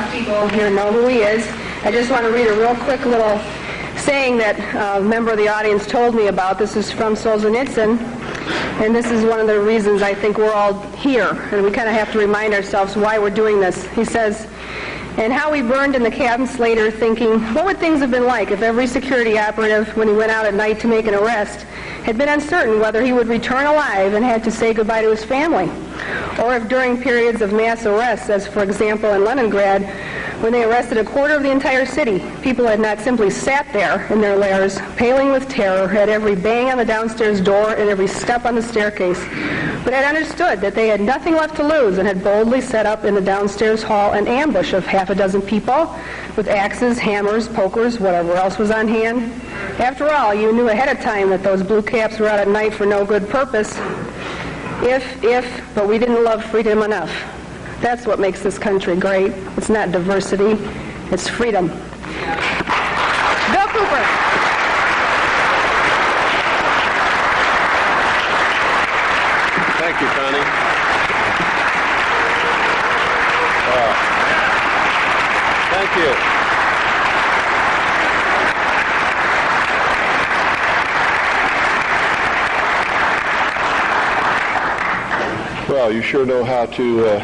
lot of people here know who he is. I just want to read a real quick little saying that a member of the audience told me about. This is from Solzhenitsyn, and this is one of the reasons I think we're all here, and we kind of have to remind ourselves why we're doing this. He says, "And how we burned in the cabins later thinking, what would things have been like if every security operative, when he went out at night to make an arrest, had been uncertain whether he would return alive and had to say goodbye to his family? Or if during periods of mass arrests, as for example in Leningrad, when they arrested a quarter of the entire city, people had not simply sat there in their lairs, paling with terror at every bang on the downstairs door and every step on the staircase, but had understood that they had nothing left to lose and had boldly set up in the downstairs hall an ambush of half a dozen people with axes, hammers, pokers, whatever else was on hand. After all, you knew ahead of time that those blue caps were out at night for no good purpose. But we didn't love freedom enough. That's what makes this country great. It's not diversity, it's freedom." Bill Cooper. Thank you, Connie. Thank you. Well, you sure know how to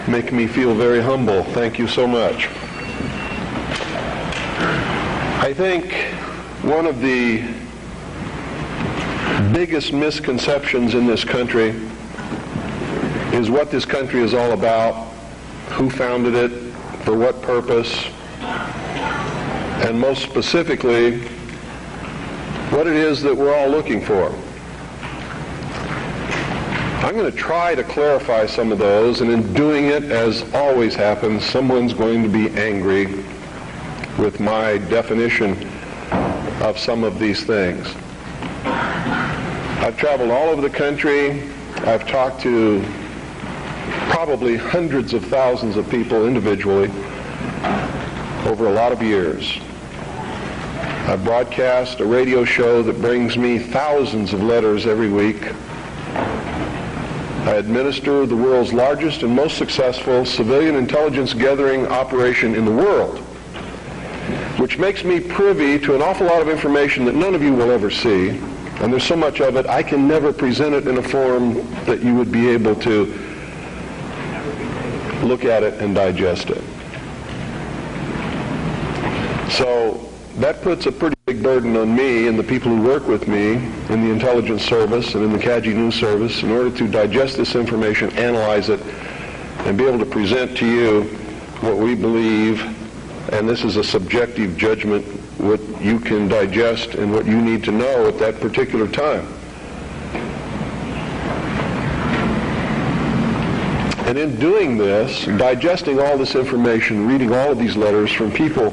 make me feel very humble. Thank you so much. I think one of the biggest misconceptions in this country is what this country is all about, who founded it, for what purpose, and most specifically, what it is that we're all looking for. I'm going to try to clarify some of those, and in doing it, as always happens, someone's going to be angry with my definition of some of these things. I've traveled all over the country. I've talked to probably hundreds of thousands of people individually over a lot of years. I broadcast a radio show that brings me thousands of letters every week. I administer the world's largest and most successful civilian intelligence gathering operation in the world, which makes me privy to an awful lot of information that none of you will ever see. And there's so much of it, I can never present it in a form that you would be able to look at it and digest it. So that puts a pretty big burden on me and the people who work with me in the intelligence service and in the KAGI News Service in order to digest this information, analyze it, and be able to present to you what we believe, and this is a subjective judgment, what you can digest and what you need to know at that particular time. And in doing this, digesting all this information, reading all of these letters from people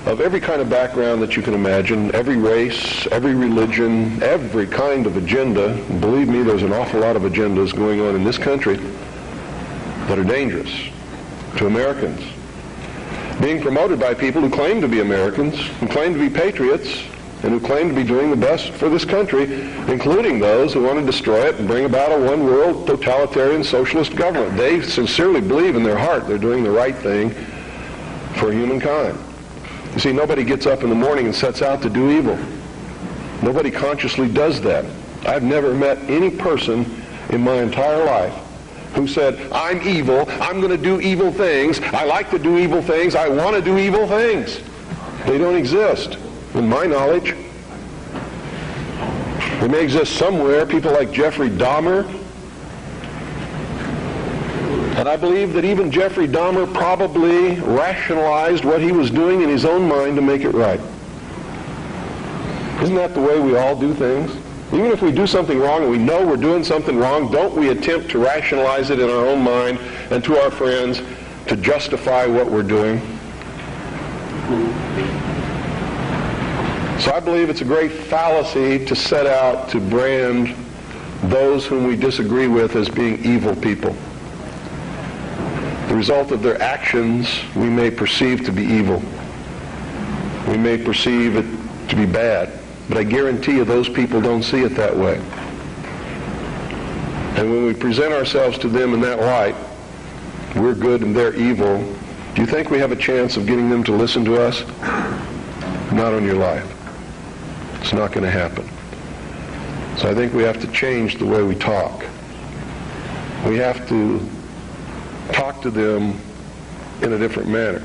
of every kind of background that you can imagine, every race, every religion, every kind of agenda. Believe me, there's an awful lot of agendas going on in this country that are dangerous to Americans. Being promoted by people who claim to be Americans, who claim to be patriots, and who claim to be doing the best for this country, including those who want to destroy it and bring about a one-world totalitarian socialist government. They sincerely believe in their heart they're doing the right thing for humankind. You see, nobody gets up in the morning and sets out to do evil. Nobody consciously does that. I've never met any person in my entire life who said, I'm evil, I'm going to do evil things, I like to do evil things, I want to do evil things. They don't exist, in my knowledge. They may exist somewhere, people like Jeffrey Dahmer. And I believe that even Jeffrey Dahmer probably rationalized what he was doing in his own mind to make it right. Isn't that the way we all do things? Even if we do something wrong and we know we're doing something wrong, don't we attempt to rationalize it in our own mind and to our friends to justify what we're doing? So I believe it's a great fallacy to set out to brand those whom we disagree with as being evil people. The result of their actions we may perceive to be evil. We may perceive it to be bad. But I guarantee you those people don't see it that way. And when we present ourselves to them in that light, we're good and they're evil, Do you think we have a chance of getting them to listen to us? Not on your life. It's not going to happen. So I think we have to change the way we talk. We have to talk to them in a different manner.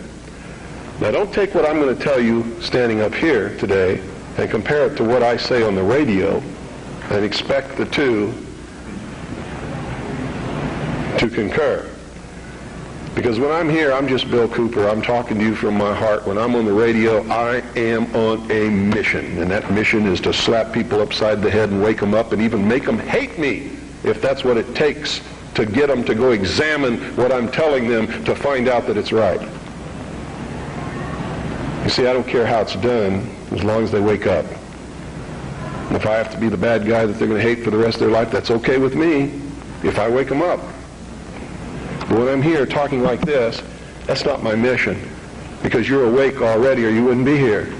Now, don't take what I'm going to tell you standing up here today and compare it to what I say on the radio and expect the two to concur. Because when I'm here, I'm just Bill Cooper. I'm talking to you from my heart. When I'm on the radio, I am on a mission. And that mission is to slap people upside the head and wake them up and even make them hate me, if that's what it takes to get them to go examine what I'm telling them to find out that it's right. You see, I don't care how it's done as long as they wake up. And if I have to be the bad guy that they're going to hate for the rest of their life, that's okay with me if I wake them up. But when I'm here talking like this, that's not my mission, because you're awake already or you wouldn't be here.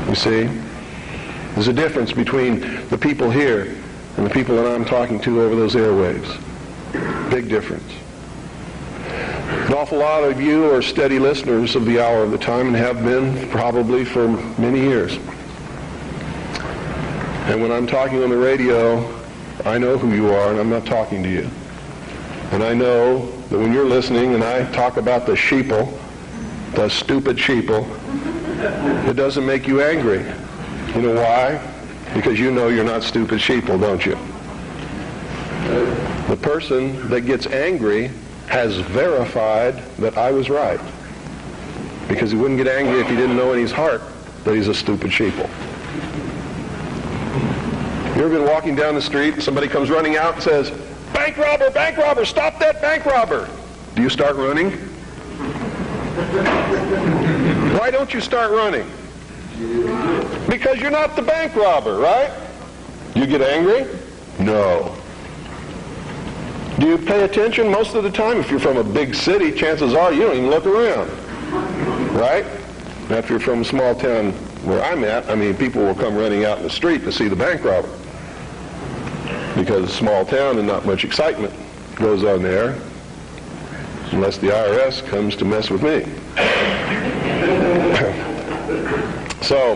You see? There's a difference between the people here and the people that I'm talking to over those airwaves. Big difference. An awful lot of you are steady listeners of the Hour of the Time and have been probably for many years. And when I'm talking on the radio, I know who you are and I'm not talking to you. And I know that when you're listening and I talk about the sheeple, the stupid sheeple, it doesn't make you angry. You know why? Because you know you're not stupid sheeple, don't you? The person that gets angry has verified that I was right. Because he wouldn't get angry if he didn't know in his heart that he's a stupid sheeple. You ever been walking down the street and somebody comes running out and says, bank robber, stop that bank robber. Do you start running? Why don't you start running? Because you're not the bank robber, right? You get angry? No. Do you pay attention? Most of the time, if you're from a big city, chances are you don't even look around, right? Now, if you're from a small town where I'm at, people will come running out in the street to see the bank robber. Because it's a small town and not much excitement goes on there unless the IRS comes to mess with me. So,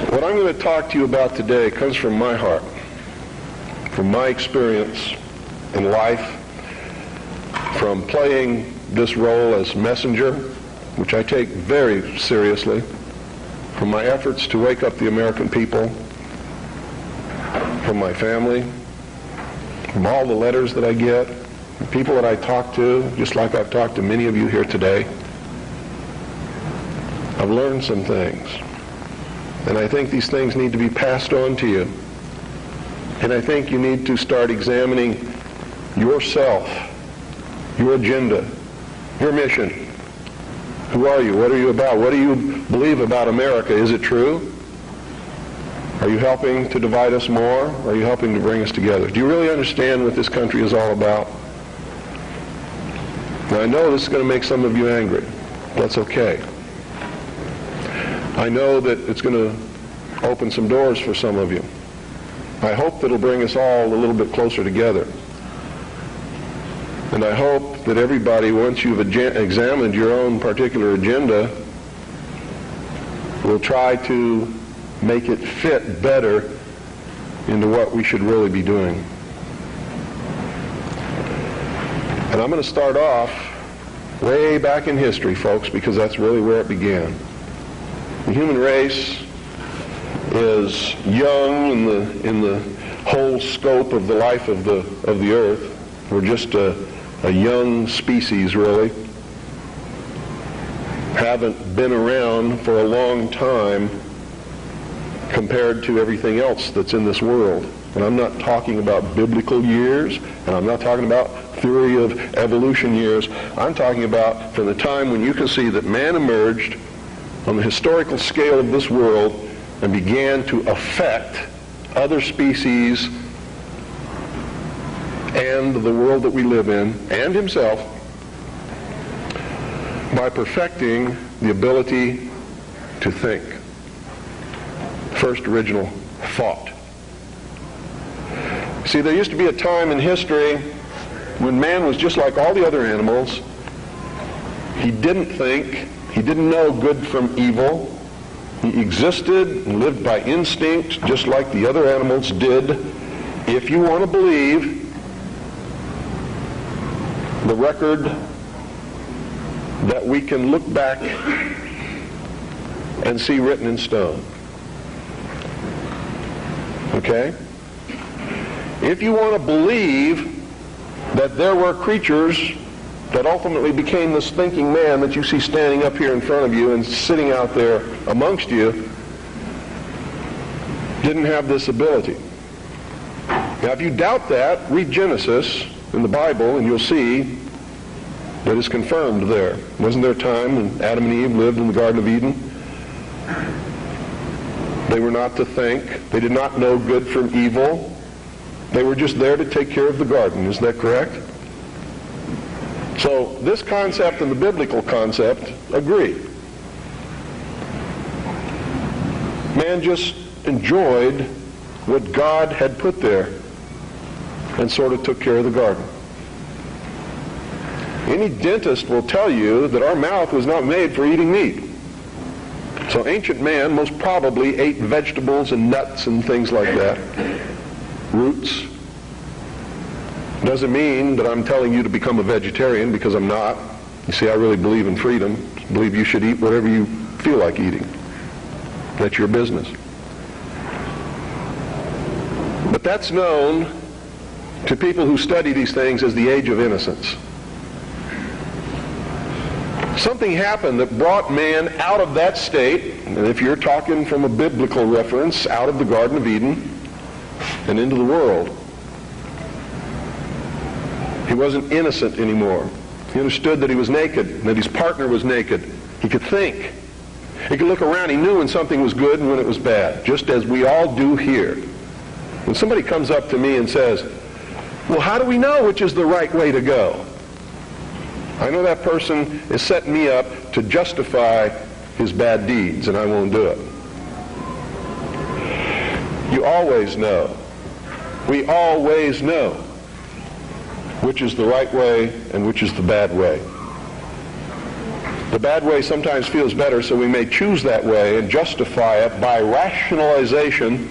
what I'm going to talk to you about today comes from my heart, from my experience in life, from playing this role as messenger, which I take very seriously, from my efforts to wake up the American people, from my family, from all the letters that I get, the people that I talk to, just like I've talked to many of you here today. I've learned some things. And I think these things need to be passed on to you. And I think you need to start examining yourself, your agenda, your mission. Who are you? What are you about? What do you believe about America? Is it true? Are you helping to divide us more? Or are you helping to bring us together? Do you really understand what this country is all about? Now, I know this is going to make some of you angry. That's okay. I know that it's going to open some doors for some of you. I hope that it'll bring us all a little bit closer together. And I hope that everybody, once you've examined your own particular agenda, will try to make it fit better into what we should really be doing. And I'm going to start off way back in history, folks, because that's really where it began. The human race is young in the whole scope of the life of the earth. We're just a young species, really. Haven't been around for a long time compared to everything else that's in this world. And I'm not talking about biblical years, and I'm not talking about theory of evolution years. I'm talking about from the time when you can see that man emerged on the historical scale of this world and began to affect other species and the world that we live in, and himself, by perfecting the ability to think. First original thought. See, there used to be a time in history when man was just like all the other animals. He didn't think, he didn't know good from evil. He existed and lived by instinct just like the other animals did. If you want to believe the record that we can look back and see written in stone. Okay? If you want to believe that there were creatures that ultimately became this thinking man that you see standing up here in front of you and sitting out there amongst you, didn't have this ability. Now, if you doubt that, read Genesis in the Bible and you'll see that it's confirmed there. Wasn't there a time when Adam and Eve lived in the Garden of Eden? They were not to think. They did not know good from evil. They were just there to take care of the garden. Is that correct? So this concept and the biblical concept agree. Man just enjoyed what God had put there and sort of took care of the garden. Any dentist will tell you that our mouth was not made for eating meat. So ancient man most probably ate vegetables and nuts and things like that. Roots. Doesn't mean that I'm telling you to become a vegetarian, because I'm not. You see, I really believe in freedom. I believe you should eat whatever you feel like eating. That's your business. But that's known to people who study these things as the age of innocence. Something happened that brought man out of that state, and if you're talking from a biblical reference, out of the Garden of Eden and into the world. He wasn't innocent anymore. He understood that he was naked, and that his partner was naked. He could think. He could look around. He knew when something was good and when it was bad, just as we all do here. When somebody comes up to me and says, well, how do we know which is the right way to go? I know that person is setting me up to justify his bad deeds, and I won't do it. You always know. We always know which is the right way and which is the bad way. The bad way sometimes feels better, so we may choose that way and justify it by rationalization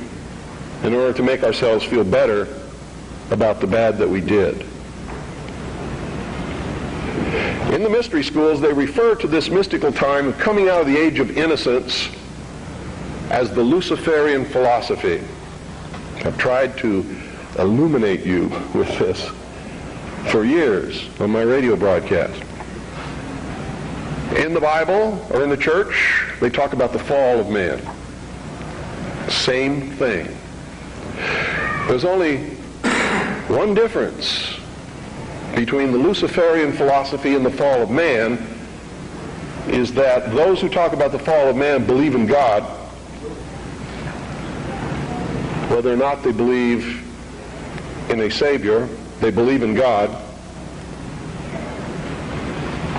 in order to make ourselves feel better about the bad that we did. In the mystery schools, they refer to this mystical time of coming out of the age of innocence as the Luciferian philosophy. I've tried to illuminate you with this for years on my radio broadcast. In the Bible or in the church, they talk about the fall of man. Same thing. There's only one difference between the Luciferian philosophy and the fall of man, is that those who talk about the fall of man believe in God, whether or not they believe in a Savior. They believe in God.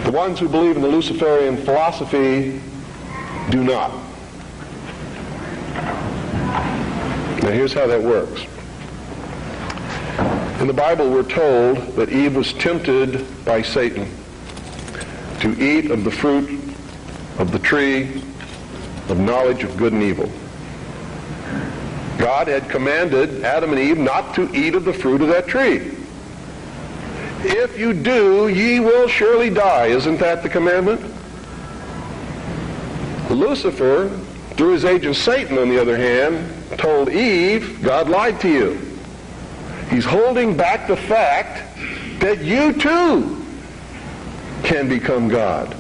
The ones who believe in the Luciferian philosophy do not. Now here's how that works. In the Bible, we're told that Eve was tempted by Satan to eat of the fruit of the tree of knowledge of good and evil. God had commanded Adam and Eve not to eat of the fruit of that tree. If you do, ye will surely die. Isn't that the commandment? Lucifer, through his agent Satan, on the other hand, told Eve, God lied to you. He's holding back the fact that you too can become God.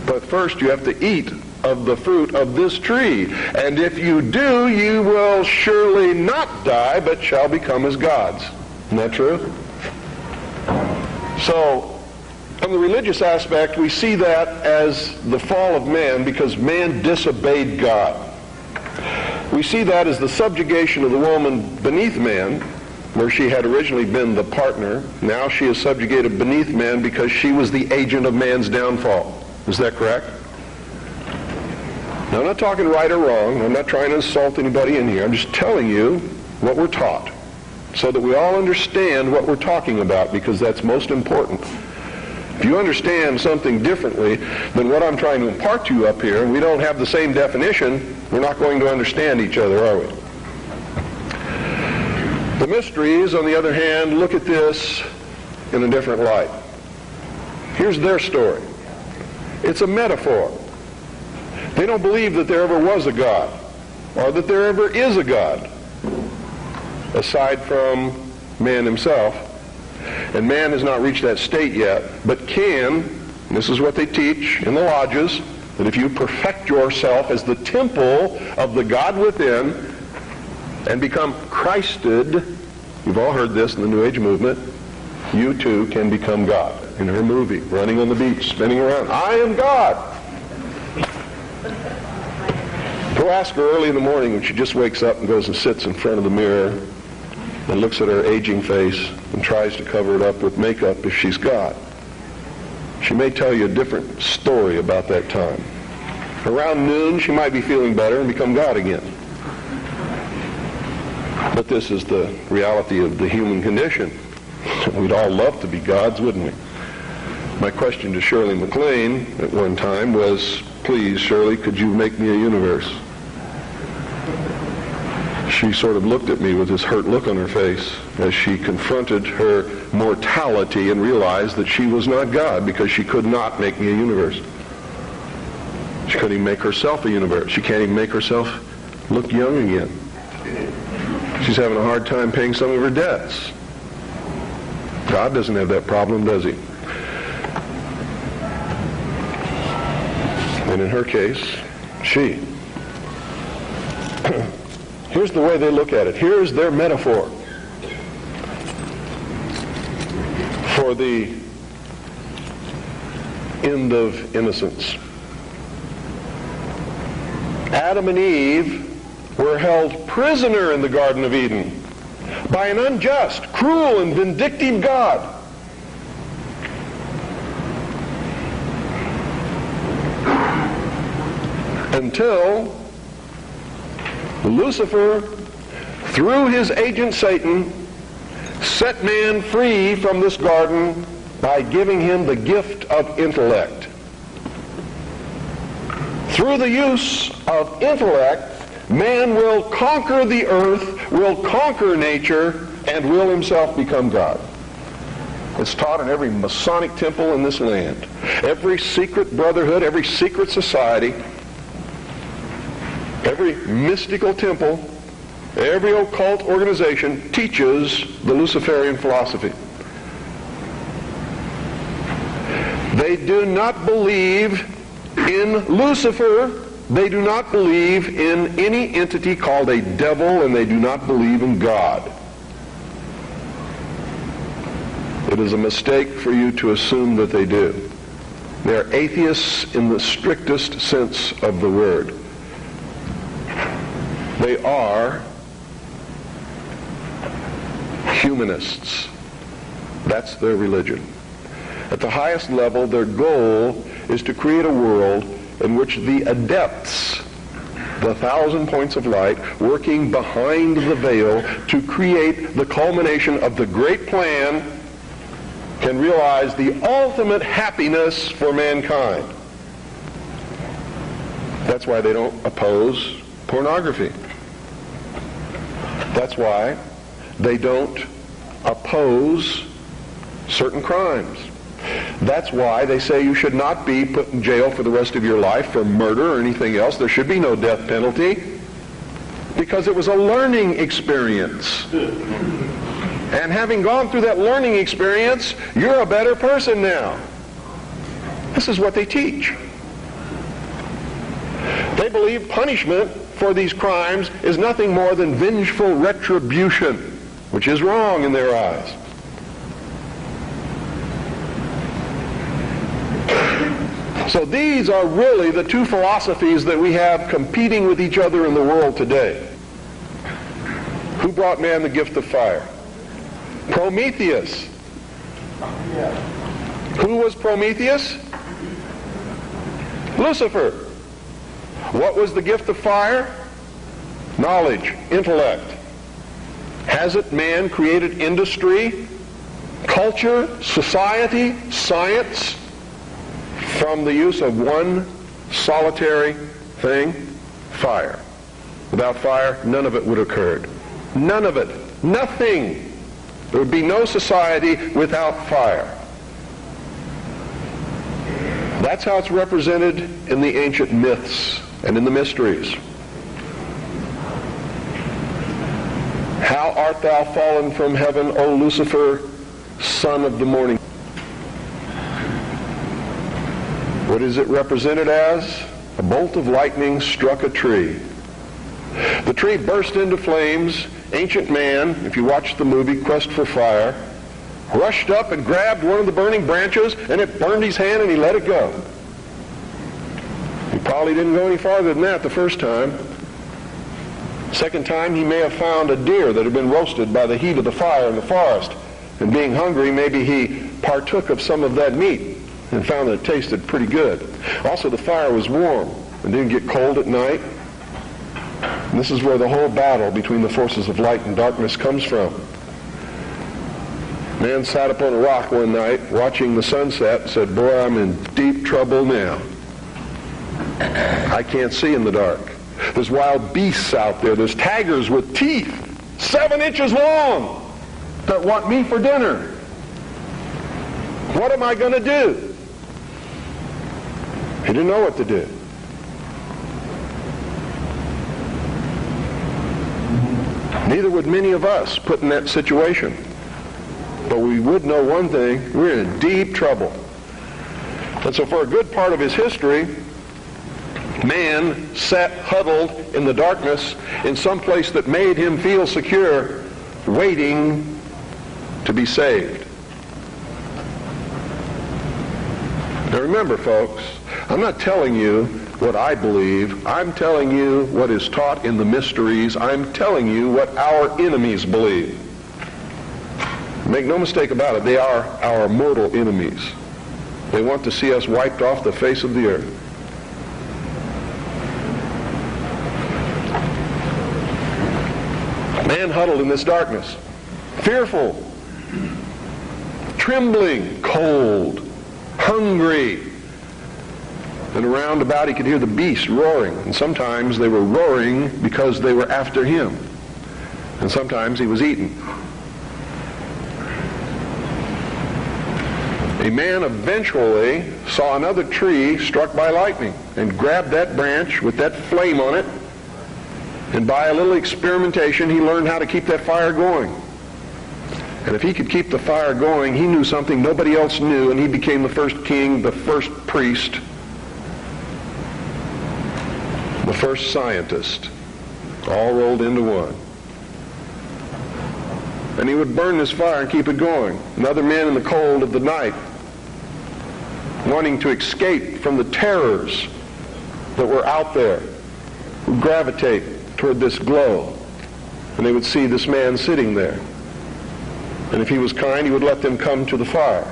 But first you have to eat of the fruit of this tree. And if you do, you will surely not die, but shall become as gods. Isn't that true? So, from the religious aspect, we see that as the fall of man because man disobeyed God. We see that as the subjugation of the woman beneath man, where she had originally been the partner. Now she is subjugated beneath man because she was the agent of man's downfall. Is that correct? Now, I'm not talking right or wrong. I'm not trying to insult anybody in here. I'm just telling you what we're taught. so that we all understand what we're talking about, because that's most important. If you understand something differently than what I'm trying to impart to you up here, and we don't have the same definition, we're not going to understand each other, are we? The mysteries, on the other hand, look at this in a different light. Here's their story. It's a metaphor. They don't believe that there ever was a God, or that there ever is a God, aside from man himself. And man has not reached that state yet, but can, and this is what they teach in the lodges, that if you perfect yourself as the temple of the God within and become Christed, you've all heard this in the New Age movement, you too can become God. In her movie, Running on the Beach, spinning around, I am God. Go ask her early in the morning when she just wakes up and goes and sits in front of the mirror and looks at her aging face and tries to cover it up with makeup if she's God. She may tell you a different story about that time. Around noon, she might be feeling better and become God again. But this is the reality of the human condition. We'd all love to be gods, wouldn't we? My question to Shirley MacLaine at one time was, please, Shirley, could you make me a universe? She sort of looked at me with this hurt look on her face as she confronted her mortality and realized that she was not God because she could not make me a universe. She couldn't even make herself a universe. She can't even make herself look young again. She's having a hard time paying some of her debts. God doesn't have that problem, does he? And in her case, she. Here's the way they look at it. Here's their metaphor for the end of innocence. Adam and Eve were held prisoner in the Garden of Eden by an unjust, cruel, and vindictive God. Until Lucifer, through his agent Satan, set man free from this garden by giving him the gift of intellect. Through the use of intellect, man will conquer the earth, will conquer nature, and will himself become God. It's taught in every Masonic temple in this land. Every secret brotherhood, every secret society, every mystical temple, every occult organization teaches the Luciferian philosophy. They do not believe in Lucifer. They do not believe in any entity called a devil, and they do not believe in God. It is a mistake for you to assume that they do. They are atheists in the strictest sense of the word. They are humanists. That's their religion. At the highest level, their goal is to create a world in which the adepts, the 1,000 points of light, working behind the veil to create the culmination of the great plan, can realize the ultimate happiness for mankind. That's why they don't oppose pornography. That's why they don't oppose certain crimes. That's why they say you should not be put in jail for the rest of your life for murder or anything else. There should be no death penalty, because it was a learning experience. And having gone through that learning experience, you're a better person now. This is what they teach. They believe punishment for these crimes is nothing more than vengeful retribution, which is wrong in their eyes. So these are really the two philosophies that we have competing with each other in the world today. Who brought man the gift of fire? Prometheus. Who was Prometheus? Lucifer. What was the gift of fire? Knowledge, intellect. Hasn't man created industry, culture, society, science from the use of one solitary thing? Fire. Without fire, none of it would have occurred. None of it. Nothing. There would be no society without fire. That's how it's represented in the ancient myths and in the mysteries. How art thou fallen from heaven, O Lucifer, son of the morning? What is it represented as? A bolt of lightning struck a tree. The tree burst into flames. Ancient man, if you watch the movie Quest for Fire, rushed up and grabbed one of the burning branches, and it burned his hand, and he let it go. He probably didn't go any farther than that the first time. Second time, he may have found a deer that had been roasted by the heat of the fire in the forest. And being hungry, maybe he partook of some of that meat and found that it tasted pretty good. Also, the fire was warm and didn't get cold at night. And this is where the whole battle between the forces of light and darkness comes from. Man sat up on a rock one night watching the sunset and said, "Boy, I'm in deep trouble now. I can't see in the dark. There's wild beasts out there. There's tigers with teeth 7 inches long that want me for dinner. What am I going to do?" He didn't know what to do. Neither would many of us put in that situation. But we would know one thing: we're in deep trouble. And so for a good part of his history, man sat huddled in the darkness in some place that made him feel secure, waiting to be saved. Now remember, folks, I'm not telling you what I believe. I'm telling you what is taught in the mysteries. I'm telling you what our enemies believe. Make no mistake about it, they are our mortal enemies. They want to see us wiped off the face of the earth. Man huddled in this darkness, fearful, trembling, cold, hungry. And around about he could hear the beasts roaring. And sometimes they were roaring because they were after him. And sometimes he was eaten. A man eventually saw another tree struck by lightning and grabbed that branch with that flame on it. And by a little experimentation, he learned how to keep that fire going. And if he could keep the fire going, he knew something nobody else knew, and he became the first king, the first priest, the first scientist, all rolled into one. And he would burn this fire and keep it going. And other men in the cold of the night, wanting to escape from the terrors that were out there, would gravitate toward this glow. And they would see this man sitting there. And if he was kind, he would let them come to the fire.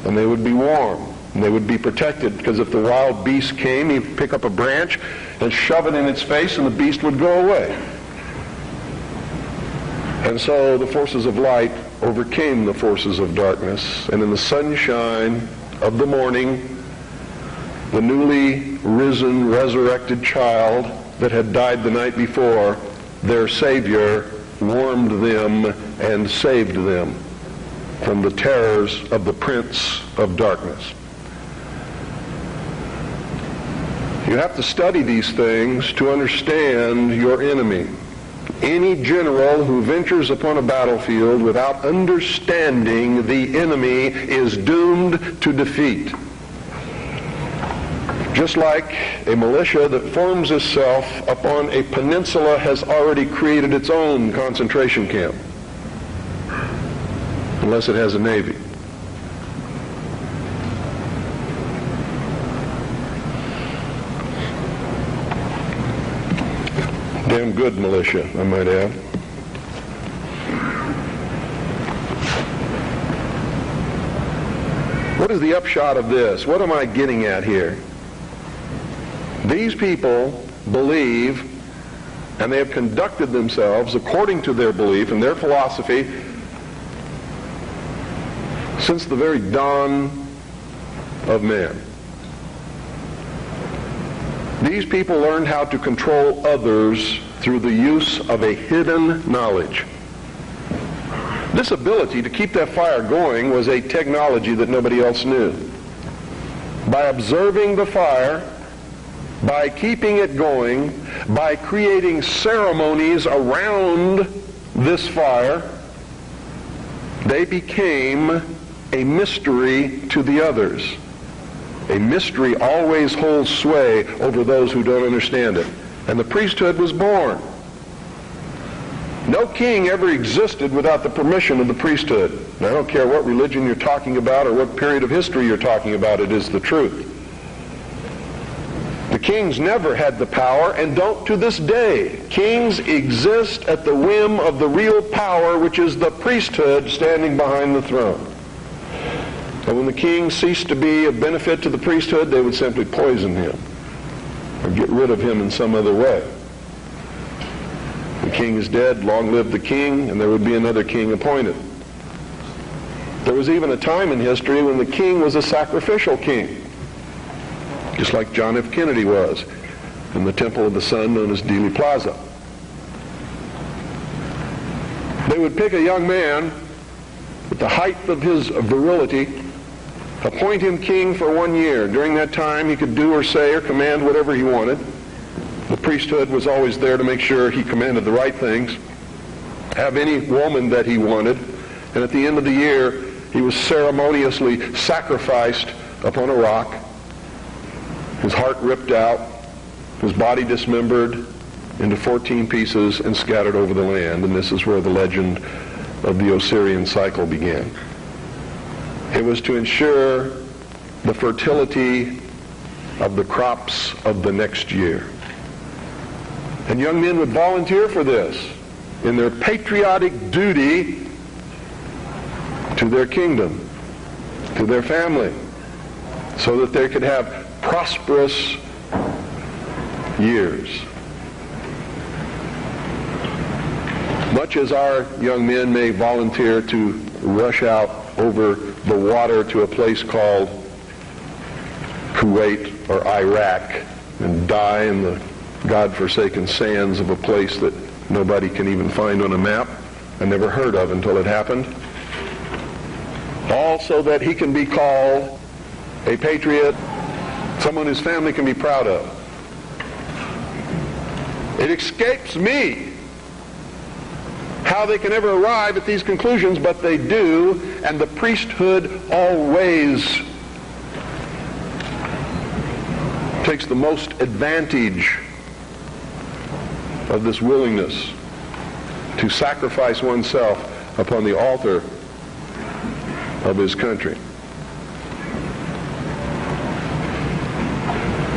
And they would be warm. And they would be protected, because if the wild beast came, he'd pick up a branch and shove it in its face, and the beast would go away. And so the forces of light overcame the forces of darkness, and in the sunshine of the morning, the newly risen, resurrected child that had died the night before, their Savior, warmed them and saved them from the terrors of the prince of darkness. You have to study these things to understand your enemy. Any general who ventures upon a battlefield without understanding the enemy is doomed to defeat. Just like a militia that forms itself upon a peninsula has already created its own concentration camp, unless it has a navy. Damn good militia, I might add. What is the upshot of this? What am I getting at here? These people believe And they have conducted themselves according to their belief and their philosophy since the very dawn of man. These people learned how to control others through the use of a hidden knowledge. This ability to keep that fire going was a technology that nobody else knew. By observing the fire, by keeping it going, by creating ceremonies around this fire, they became a mystery to the others. A mystery always holds sway over those who don't understand it. And the priesthood was born. No king ever existed without the permission of the priesthood. And I don't care what religion you're talking about or what period of history you're talking about, it is the truth. The kings never had the power and don't to this day. Kings exist at the whim of the real power, which is the priesthood standing behind the throne. And when the king ceased to be of benefit to the priesthood, they would simply poison him or get rid of him in some other way. The king is dead, long live the king, and there would be another king appointed. There was even a time in history when the king was a sacrificial king, just like John F. Kennedy was in the Temple of the Sun known as Dealey Plaza. They would pick a young man at the height of his virility, appoint him king for 1 year. During that time, he could do or say or command whatever he wanted. The priesthood was always there to make sure he commanded the right things, have any woman that he wanted, and at the end of the year, he was ceremoniously sacrificed upon a rock, his heart ripped out, his body dismembered into 14 pieces and scattered over the land. And this is where the legend of the Osirian cycle began. It was to ensure the fertility of the crops of the next year. And young men would volunteer for this in their patriotic duty to their kingdom, to their family, so that they could have prosperous years. Much as our young men may volunteer to rush out over the water to a place called Kuwait or Iraq and die in the God-forsaken sands of a place that nobody can even find on a map and never heard of until it happened, all so that he can be called a patriot, someone his family can be proud of. It escapes me how they can ever arrive at these conclusions, but they do, and the priesthood always takes the most advantage of this willingness to sacrifice oneself upon the altar of his country.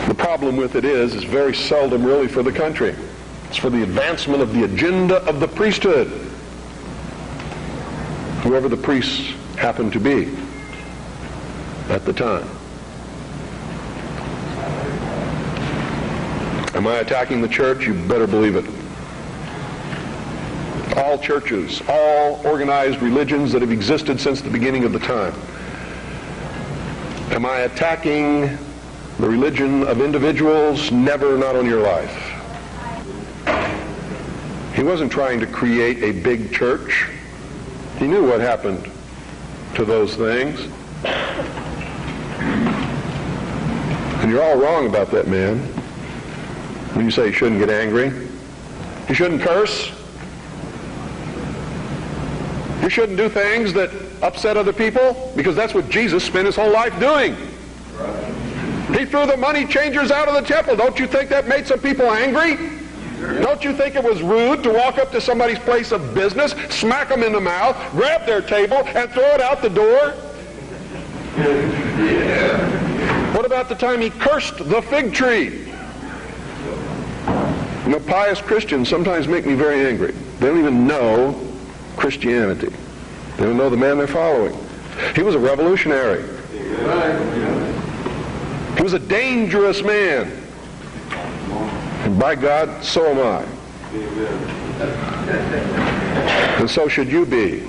The problem with it is very seldom really for the country. It's for the advancement of the agenda of the priesthood, whoever the priests happen to be at the time. Am I attacking the church? You better believe it. All churches, all organized religions that have existed since the beginning of the time. Am I attacking the religion of individuals? Never, not on your life. He wasn't trying to create a big church. He knew what happened to those things. And you're all wrong about that man. When you say you shouldn't get angry, you shouldn't curse, you shouldn't do things that upset other people, because that's what Jesus spent his whole life doing. He threw the money changers out of the temple. Don't you think that made some people angry? Don't you think it was rude to walk up to somebody's place of business, smack them in the mouth, grab their table, and throw it out the door? What about the time he cursed the fig tree? You know, pious Christians sometimes make me very angry. They don't even know Christianity. They don't know the man they're following. He was a revolutionary. He was a dangerous man. And by God, so am I. And so should you be.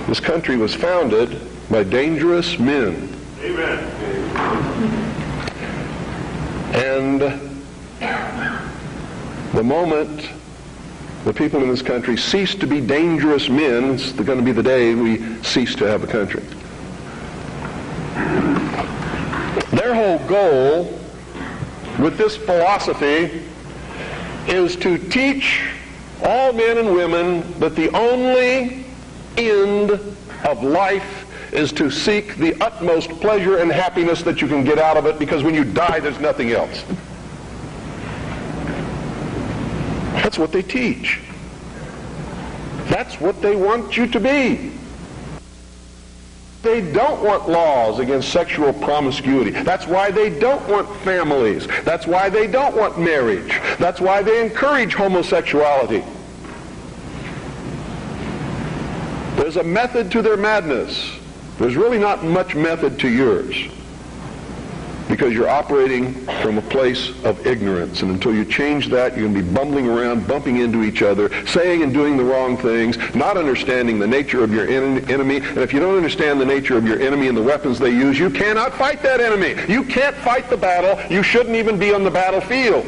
This country was founded by dangerous men. Amen. And the moment the people in this country cease to be dangerous men, it's going to be the day we cease to have a country. Their whole goal with this philosophy is to teach all men and women that the only end of life is to seek the utmost pleasure and happiness that you can get out of it, because when you die, there's nothing else. That's what they teach. That's what they want you to be. They don't want laws against sexual promiscuity. That's why they don't want families. That's why they don't want marriage. That's why they encourage homosexuality. There's a method to their madness. There's really not much method to yours, because you're operating from a place of ignorance. And until you change that, you're going to be bumbling around, bumping into each other, saying and doing the wrong things, not understanding the nature of your enemy. And if you don't understand the nature of your enemy and the weapons they use, you cannot fight that enemy. You can't fight the battle. You shouldn't even be on the battlefield.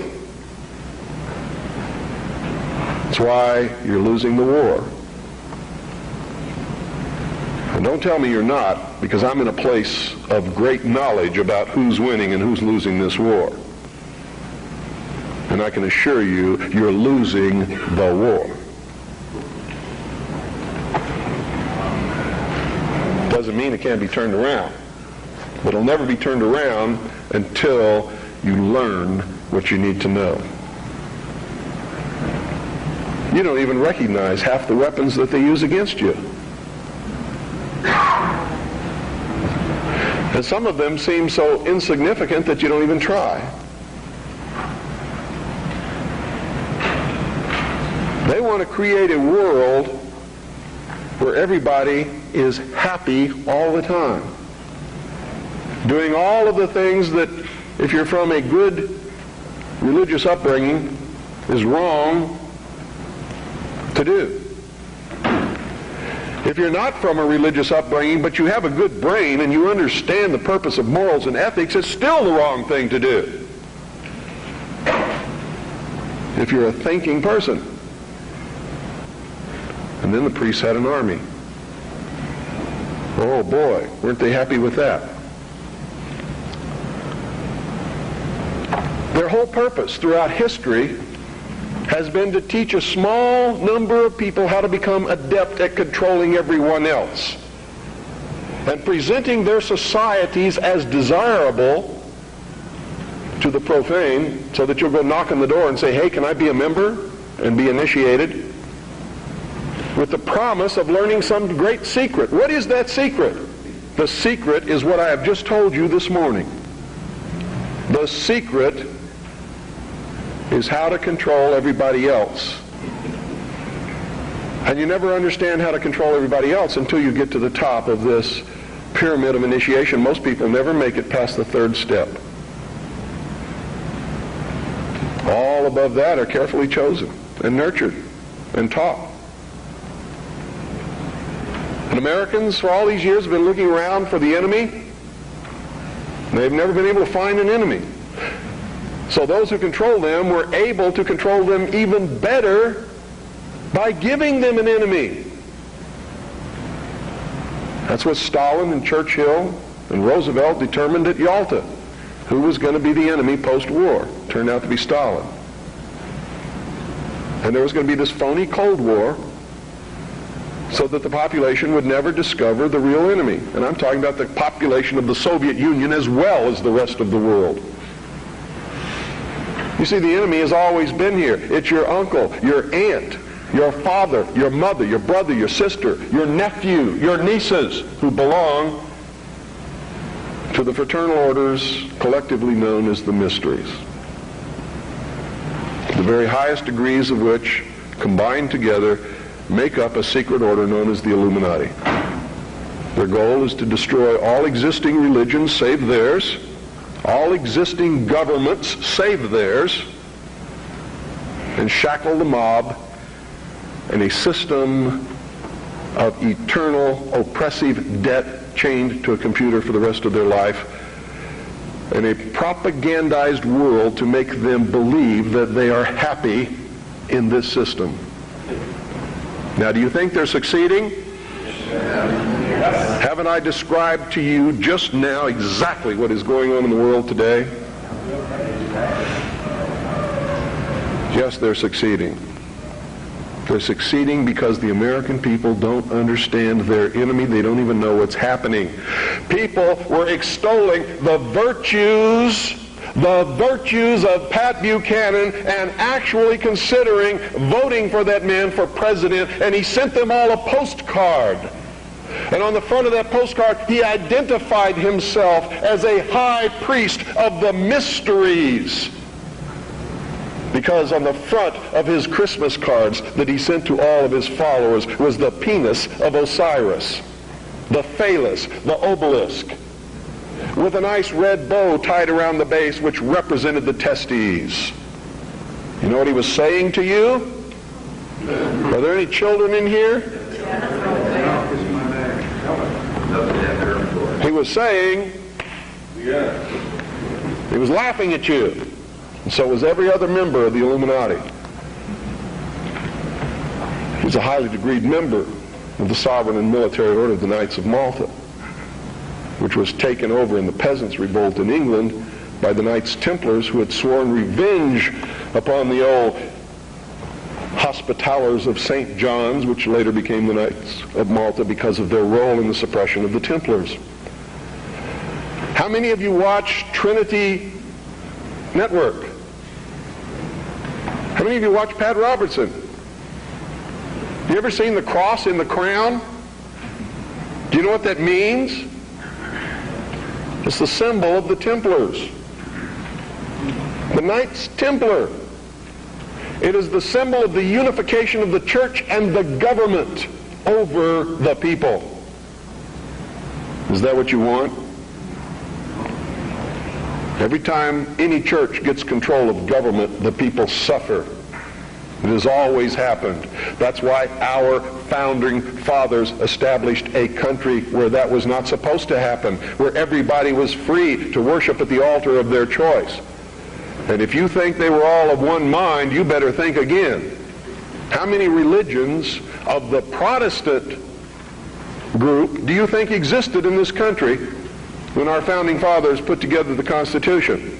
That's why you're losing the war. And don't tell me you're not, because I'm in a place of great knowledge about who's winning and who's losing this war. And I can assure you, you're losing the war. Doesn't mean it can't be turned around. But it'll never be turned around until you learn what you need to know. You don't even recognize half the weapons that they use against you. And some of them seem so insignificant that you don't even try. They want to create a world where everybody is happy all the time, doing all of the things that, if you're from a good religious upbringing, is wrong to do. If you're not from a religious upbringing, but you have a good brain and you understand the purpose of morals and ethics, it's still the wrong thing to do. If you're a thinking person. And then the priests had an army. Oh boy, weren't they happy with that? Their whole purpose throughout history has been to teach a small number of people how to become adept at controlling everyone else and presenting their societies as desirable to the profane, so that you'll go knock on the door and say, hey, can I be a member and be initiated, with the promise of learning some great secret. What is that secret? The secret is what I have just told you this morning. The secret is how to control everybody else. And you never understand how to control everybody else until you get to the top of this pyramid of initiation. Most people never make it past the third step. All above that are carefully chosen and nurtured and taught. And Americans for all these years have been looking around for the enemy. They've never been able to find an enemy. So those who control them were able to control them even better by giving them an enemy. That's what Stalin and Churchill and Roosevelt determined at Yalta. Who was going to be the enemy post-war? Turned out to be Stalin. And there was going to be this phony Cold War so that the population would never discover the real enemy. And I'm talking about the population of the Soviet Union as well as the rest of the world. You see, the enemy has always been here. It's your uncle, your aunt, your father, your mother, your brother, your sister, your nephew, your nieces, who belong to the fraternal orders collectively known as the mysteries. The very highest degrees of which, combined together, make up a secret order known as the Illuminati. Their goal is to destroy all existing religions save theirs, all existing governments save theirs, and shackle the mob in a system of eternal oppressive debt chained to a computer for the rest of their life, in a propagandized world to make them believe that they are happy in this system. Now, do you think they're succeeding? Yes. Haven't I described to you just now exactly what is going on in the world today? Yes, they're succeeding. They're succeeding because the American people don't understand their enemy. They don't even know what's happening. People were extolling the virtues of Pat Buchanan and actually considering voting for that man for president, and he sent them all a postcard. And on the front of that postcard, he identified himself as a high priest of the mysteries. Because on the front of his Christmas cards that he sent to all of his followers was the penis of Osiris, the phallus, the obelisk, with a nice red bow tied around the base which represented the testes. You know what he was saying to you? Are there any children in here? He was saying, he was laughing at you. And so was every other member of the Illuminati. He's a highly degreed member of the sovereign and military order of the Knights of Malta, which was taken over in the Peasants' Revolt in England by the Knights Templars, who had sworn revenge upon the old Hospitallers of St. John's, which later became the Knights of Malta because of their role in the suppression of the Templars. How many of you watch Trinity Network? How many of you watch Pat Robertson? You ever seen the cross in the crown? Do you know what that means? It's the symbol of the Templars. The Knights Templar. It is the symbol of the unification of the church and the government over the people. Is that what you want? Every time any church gets control of government, the people suffer. It has always happened. That's why our founding fathers established a country where that was not supposed to happen, where everybody was free to worship at the altar of their choice. And if you think they were all of one mind, you better think again. How many religions of the Protestant group do you think existed in this country when our founding fathers put together the Constitution?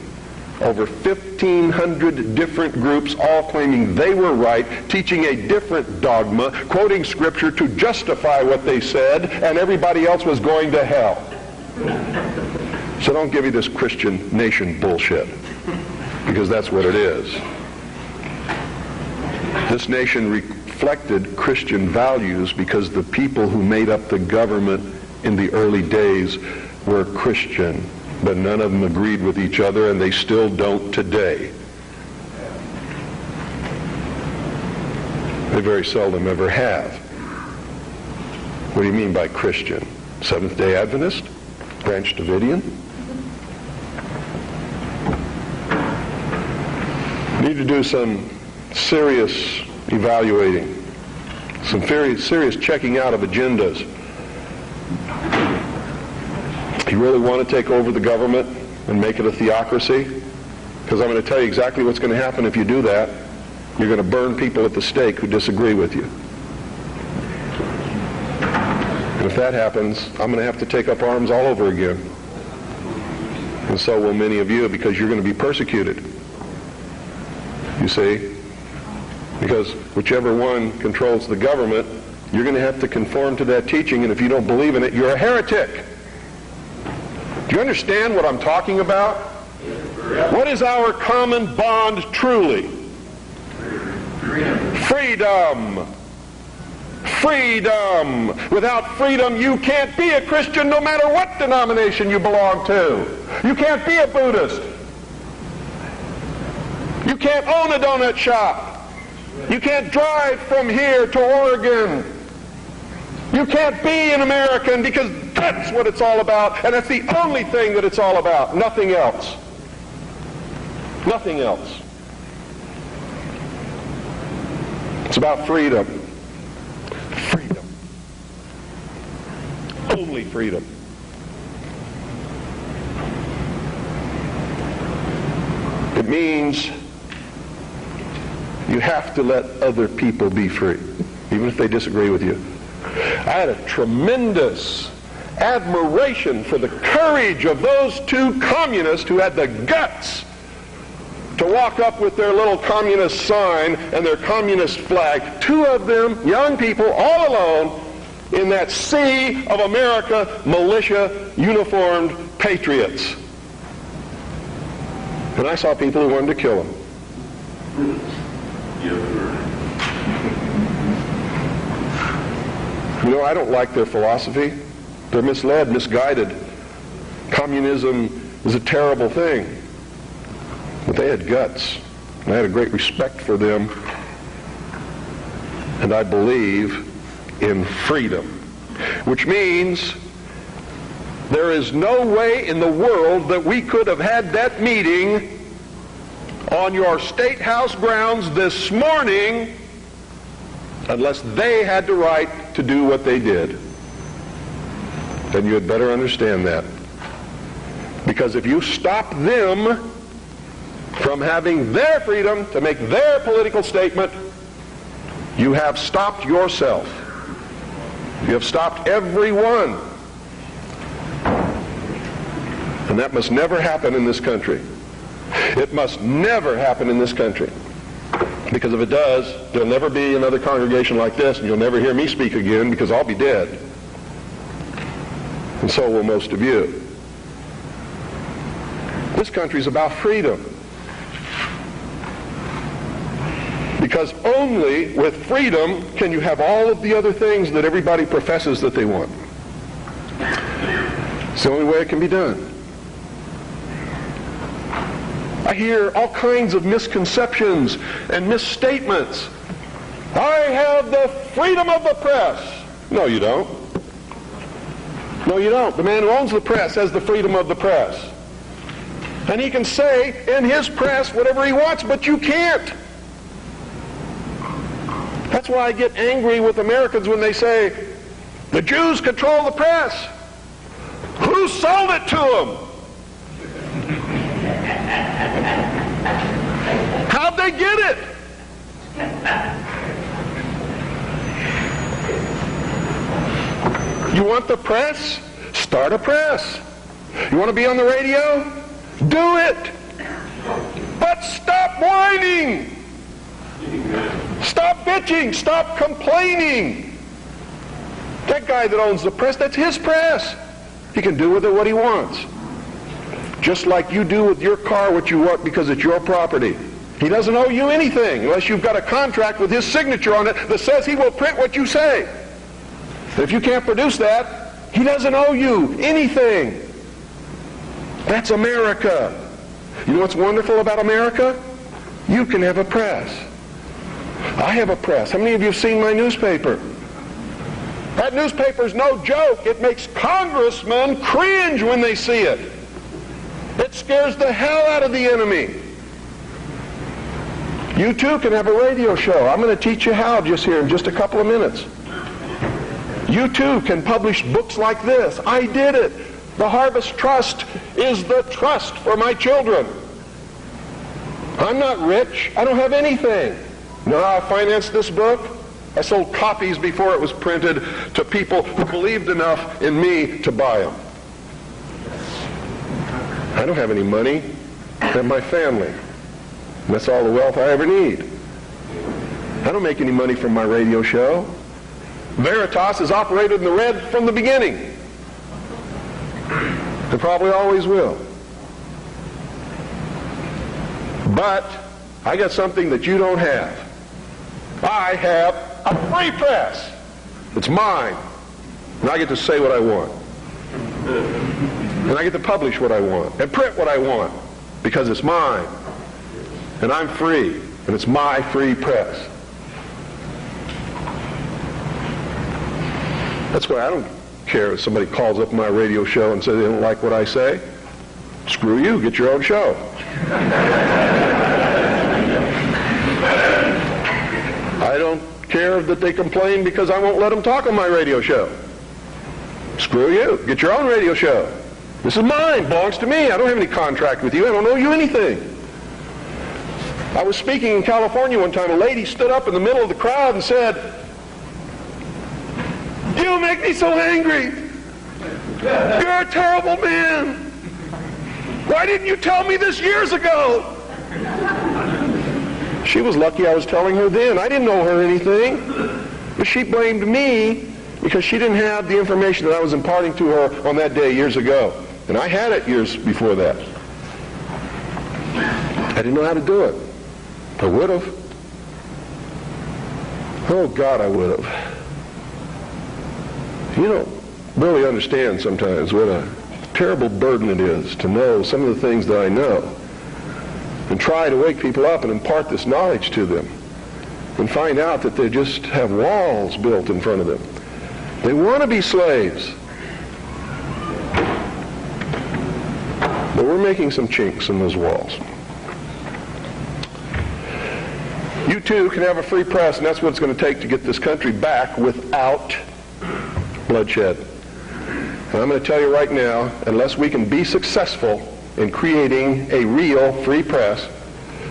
Over 1,500 different groups, all claiming they were right, teaching a different dogma, quoting Scripture to justify what they said, and everybody else was going to hell. So don't give me this Christian nation bullshit, because that's what it is. This nation reflected Christian values because the people who made up the government in the early days were Christian, but none of them agreed with each other, and they still don't today. They very seldom ever have. What do you mean by Christian? Seventh-day Adventist? Branch Davidian? Need to do some serious evaluating, some very serious checking out of agendas. You really want to take over the government and make it a theocracy? Because I'm going to tell you exactly what's going to happen if you do that. You're going to burn people at the stake who disagree with you. And if that happens, I'm going to have to take up arms all over again. And so will many of you, because you're going to be persecuted. You see? Because whichever one controls the government, you're going to have to conform to that teaching, and if you don't believe in it, you're a heretic. Do you understand what I'm talking about? What is our common bond truly? Freedom. Freedom. Without freedom, you can't be a Christian no matter what denomination you belong to. You can't be a Buddhist. You can't own a donut shop. You can't drive from here to Oregon. You can't be an American, because that's what it's all about, and that's the only thing that it's all about. Nothing else. Nothing else. It's about freedom. Freedom. Only freedom. It means you have to let other people be free, even if they disagree with you. I had a tremendous admiration for the courage of those two communists who had the guts to walk up with their little communist sign and their communist flag. Two of them, young people, all alone, in that sea of America, militia, uniformed patriots. And I saw people who wanted to kill them. You know, I don't like their philosophy. They're misled, misguided. Communism is a terrible thing. But they had guts. And I had a great respect for them. And I believe in freedom. Which means there is no way in the world that we could have had that meeting on your State House grounds this morning unless they had the right to do what they did. Then you had better understand that. Because if you stop them from having their freedom to make their political statement, you have stopped yourself. You have stopped everyone. And that must never happen in this country. It must never happen in this country. Because if it does, there'll never be another congregation like this, and you'll never hear me speak again because I'll be dead. And so will most of you. This country's about freedom. Because only with freedom can you have all of the other things that everybody professes that they want. It's the only way it can be done. I hear all kinds of misconceptions and misstatements. I have the freedom of the press. No, you don't. No, you don't. The man who owns the press has the freedom of the press. And he can say in his press whatever he wants, but you can't. That's why I get angry with Americans when they say, the Jews control the press. Who sold it to them? How'd they get it? You want the press? Start a press. You want to be on the radio? Do it. But stop whining. Stop bitching. Stop complaining. That guy that owns the press, that's his press. He can do with it what he wants. Just like you do with your car what you want because it's your property. He doesn't owe you anything unless you've got a contract with his signature on it that says he will print what you say. If you can't produce that, he doesn't owe you anything. That's America. You know what's wonderful about America? You can have a press. I have a press. How many of you have seen my newspaper? That newspaper's no joke. It makes congressmen cringe when they see it. It scares the hell out of the enemy. You too can have a radio show. I'm going to teach you how just here in just a couple of minutes. You too can publish books like this. I did it. The Harvest Trust is the trust for my children. I'm not rich. I don't have anything. You know how I financed this book? I sold copies before it was printed to people who believed enough in me to buy them. I don't have any money. I have my family. And that's all the wealth I ever need. I don't make any money from my radio show. Veritas has operated in the red from the beginning. It probably always will. But I got something that you don't have. I have a free press. It's mine. And I get to say what I want. And I get to publish what I want and print what I want because it's mine. And I'm free. And it's my free press. That's why I don't care if somebody calls up my radio show and says they don't like what I say. Screw you. Get your own show. I don't care that they complain because I won't let them talk on my radio show. Screw you. Get your own radio show. This is mine. Belongs to me. I don't have any contract with you. I don't owe you anything. I was speaking in California one time. A lady stood up in the middle of the crowd and said, "You make me so angry. You're a terrible man. Why didn't you tell me this years ago?" She was lucky I was telling her then. I didn't owe her anything. But she blamed me because she didn't have the information that I was imparting to her on that day years ago. And I had it years before that. I didn't know how to do it. I would have. Oh, God, I would have. You don't really understand sometimes what a terrible burden it is to know some of the things that I know and try to wake people up and impart this knowledge to them and find out that they just have walls built in front of them. They want to be slaves. But we're making some chinks in those walls. You too can have a free press, and that's what it's going to take to get this country back without bloodshed. And I'm going to tell you right now, unless we can be successful in creating a real free press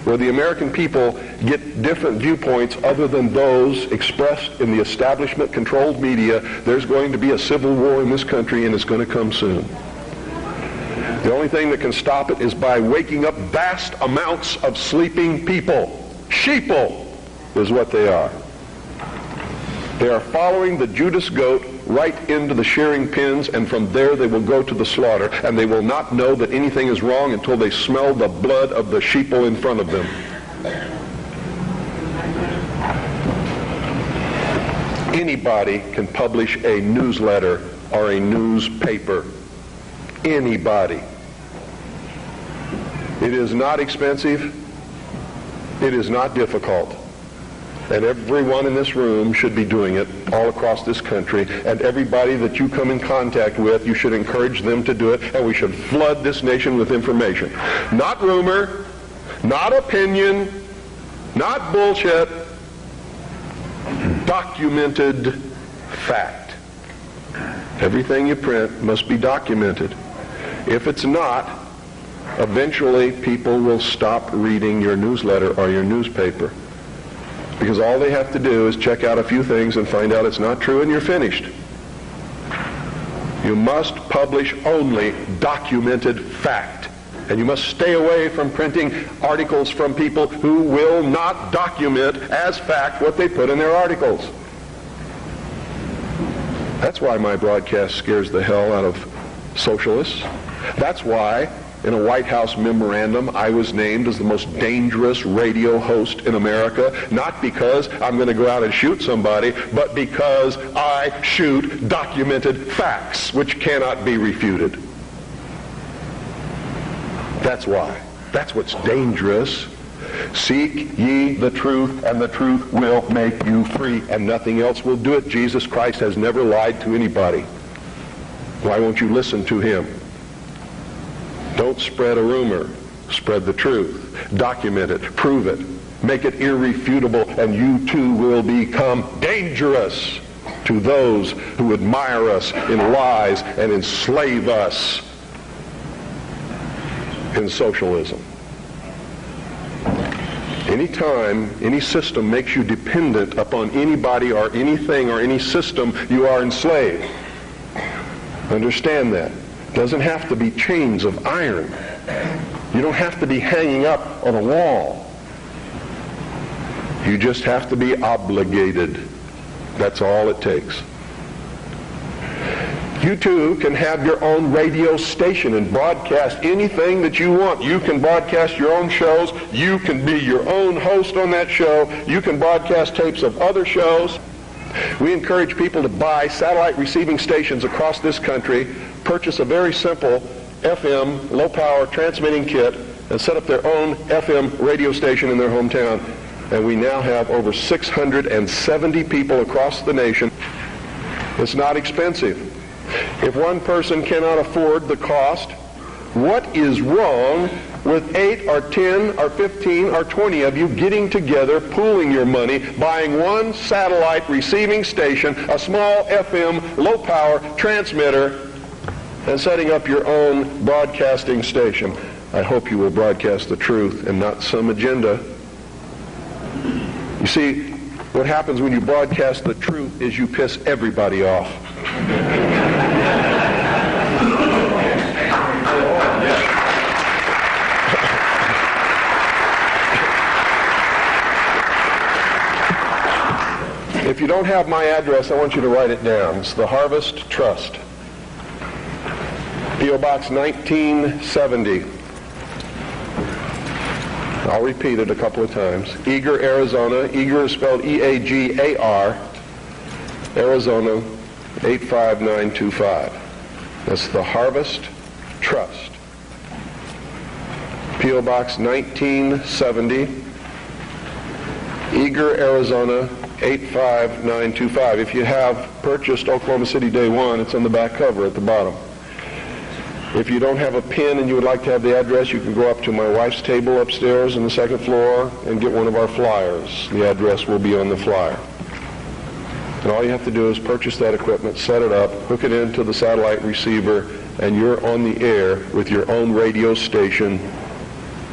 where the American people get different viewpoints other than those expressed in the establishment-controlled media, there's going to be a civil war in this country, and it's going to come soon. The only thing that can stop it is by waking up vast amounts of sleeping people. Sheeple is what they are. They are following the Judas goat right into the shearing pins, and from there they will go to the slaughter, and they will not know that anything is wrong until they smell the blood of the sheeple in front of them. Anybody can publish a newsletter or a newspaper. Anybody. It is not expensive. It is not difficult. And everyone in this room should be doing it all across this country. And everybody that you come in contact with, you should encourage them to do it. And we should flood this nation with information. Not rumor, not opinion, not bullshit. Documented fact. Everything you print must be documented. If it's not, eventually people will stop reading your newsletter or your newspaper. Because all they have to do is check out a few things and find out it's not true, and you're finished. You must publish only documented fact. And you must stay away from printing articles from people who will not document as fact what they put in their articles. That's why my broadcast scares the hell out of socialists. That's why in a White House memorandum I was named as the most dangerous radio host in America, not because I'm going to go out and shoot somebody, but because I shoot documented facts which cannot be refuted. That's why. That's what's dangerous. Seek ye the truth, and the truth will make you free, and nothing else will do it. Jesus Christ has never lied to anybody. Why won't you listen to him? Don't spread a rumor. Spread the truth. Document it. Prove it. Make it irrefutable, and you too will become dangerous to those who admire us in lies and enslave us in socialism. Anytime any system makes you dependent upon anybody or anything or any system, you are enslaved. Understand that. It doesn't have to be chains of iron. You don't have to be hanging up on a wall. You just have to be obligated. That's all it takes. You too can have your own radio station and broadcast anything that you want. You can broadcast your own shows. You can be your own host on that show. You can broadcast tapes of other shows. We encourage people to buy satellite receiving stations across this country, purchase a very simple FM low-power transmitting kit, and set up their own FM radio station in their hometown. And we now have over 670 people across the nation. It's not expensive. If one person cannot afford the cost, what is wrong with 8 or 10 or 15 or 20 of you getting together, pooling your money, buying one satellite receiving station, a small FM low-power transmitter, and setting up your own broadcasting station. I hope you will broadcast the truth and not some agenda. You see, what happens when you broadcast the truth is you piss everybody off. If you don't have my address, I want you to write it down. It's the Harvest Trust. P.O. Box 1970. I'll repeat it a couple of times. Eagar, Arizona. Eagar is spelled E-A-G-A-R. Arizona 85925. That's the Harvest Trust. P.O. Box 1970. Eagar, Arizona 85925. If you have purchased Oklahoma City Day One, it's on the back cover at the bottom. If you don't have a pen and you would like to have the address, you can go up to my wife's table upstairs on the second floor and get one of our flyers. The address will be on the flyer. And all you have to do is purchase that equipment, set it up, hook it into the satellite receiver, and you're on the air with your own radio station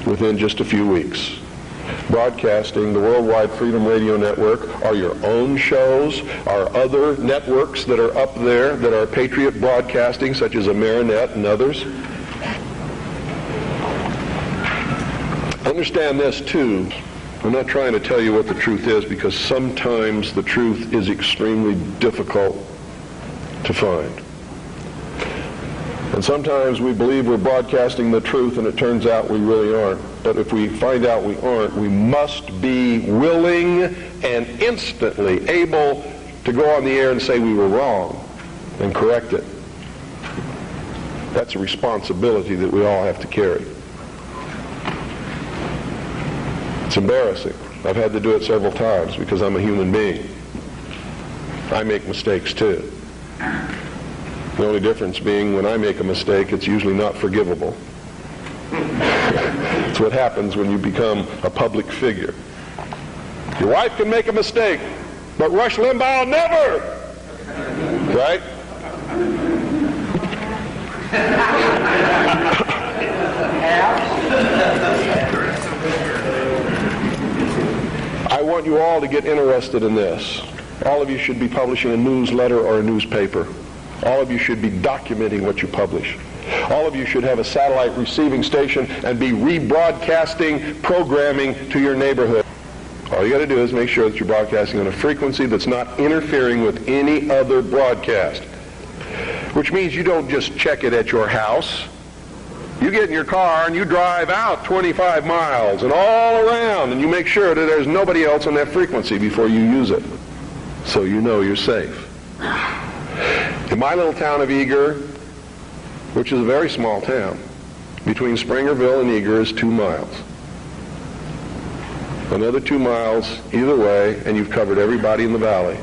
within just a few weeks. Broadcasting the Worldwide Freedom Radio Network are your own shows, are other networks that are up there that are Patriot Broadcasting, such as Amerinet and others. Understand this too. I'm not trying to tell you what the truth is, because sometimes the truth is extremely difficult to find. And sometimes we believe we're broadcasting the truth and it turns out we really aren't. But if we find out we aren't, we must be willing and instantly able to go on the air and say we were wrong and correct it. That's a responsibility that we all have to carry. It's embarrassing. I've had to do it several times because I'm a human being. I make mistakes too. The only difference being when I make a mistake, it's usually not forgivable. It's what happens when you become a public figure. Your wife can make a mistake, but Rush Limbaugh never! Right? I want you all to get interested in this. All of you should be publishing a newsletter or a newspaper. All of you should be documenting what you publish. All of you should have a satellite receiving station and be rebroadcasting programming to your neighborhood. All you got to do is make sure that you're broadcasting on a frequency that's not interfering with any other broadcast. Which means you don't just check it at your house. You get in your car and you drive out 25 miles and all around, and you make sure that there's nobody else on that frequency before you use it, so you know you're safe. In my little town of Eagar, which is a very small town, between Springerville and Eagar is 2 miles. Another 2 miles either way, and you've covered everybody in the valley.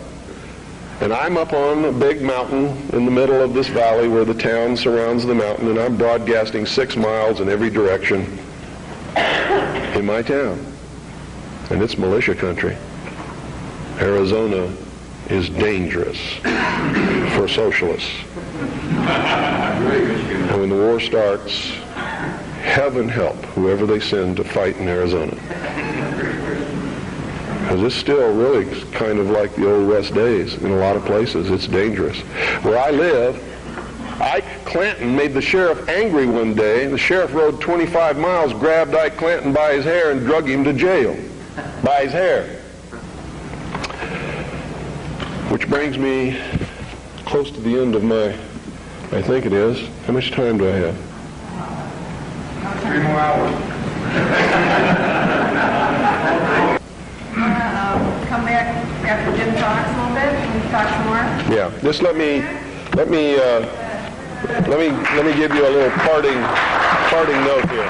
And I'm up on a big mountain in the middle of this valley where the town surrounds the mountain, and I'm broadcasting 6 miles in every direction in my town. And it's militia country. Arizona is dangerous for socialists. And when the war starts, heaven help whoever they send to fight in Arizona. Because it's still really kind of like the old West days in a lot of places. It's dangerous. Where I live, Ike Clanton made the sheriff angry one day. The sheriff rode 25 miles, grabbed Ike Clanton by his hair and drug him to jail by his hair. Which brings me close to the end of my, I think it is. How much time do I have? 3 more hours. Come back after Jim talks a little bit and talk some more. Yeah. Just let me give you a little parting note here.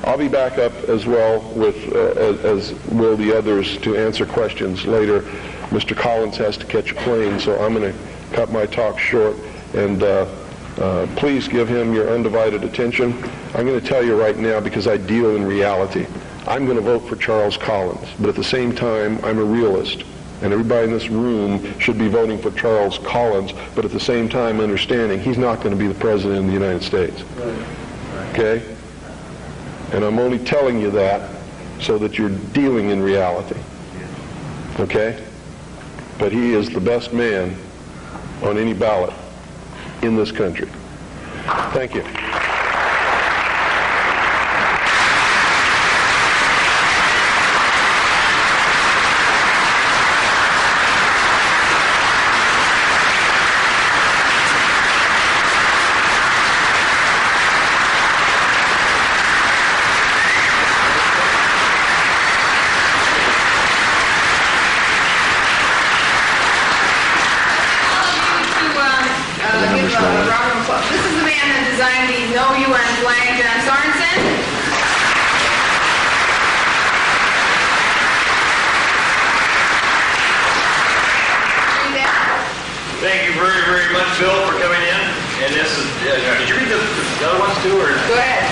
I'll be back up as well with, as will the others, to answer questions later. Mr. Collins has to catch a plane, so I'm going to cut my talk short and Please give him your undivided attention. I'm going to tell you right now, because I deal in reality, I'm going to vote for Charles Collins, but at the same time, I'm a realist. And everybody in this room should be voting for Charles Collins, but at the same time understanding he's not going to be the president of the United States. Okay? And I'm only telling you that so that you're dealing in reality. Okay? But he is the best man on any ballot in this country. Thank you. This is the man that designed the No UN flag, John Sorensen. Thank you very, very much, Bill, for coming in. And this is, did you read the other ones too? Or? Go ahead.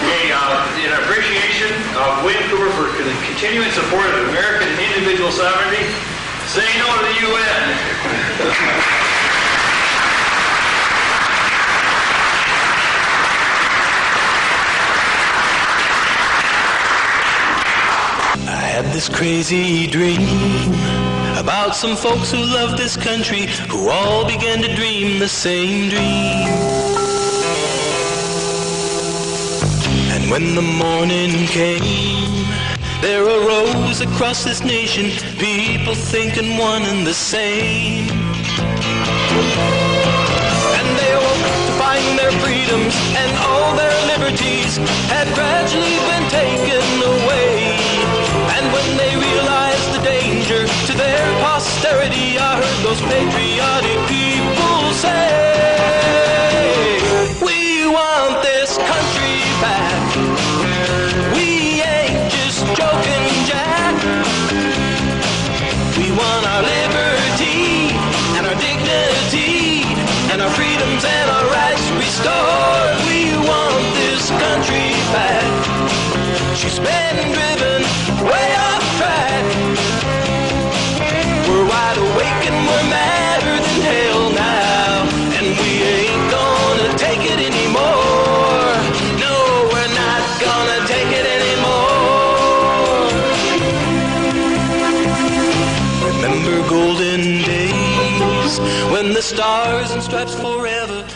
Okay, in appreciation of Vancouver for the continuing support of American individual sovereignty, say no to the UN. I had this crazy dream about some folks who love this country, who all began to dream the same dream. And when the morning came, there arose across this nation people thinking one and the same. And they awoke to find their freedoms and all their liberties had gradually been taken away. And when they realized the danger to their posterity, I heard those patriotic people say, we want this country back. We ain't just joking, Jack. We want our liberty and our dignity and our freedoms and our rights restored. We want this country back. She's been driven way off track. We're wide awake and we're madder than hell now, and we ain't gonna take it anymore. No, we're not gonna take it anymore. Remember golden days when the stars and stripes forever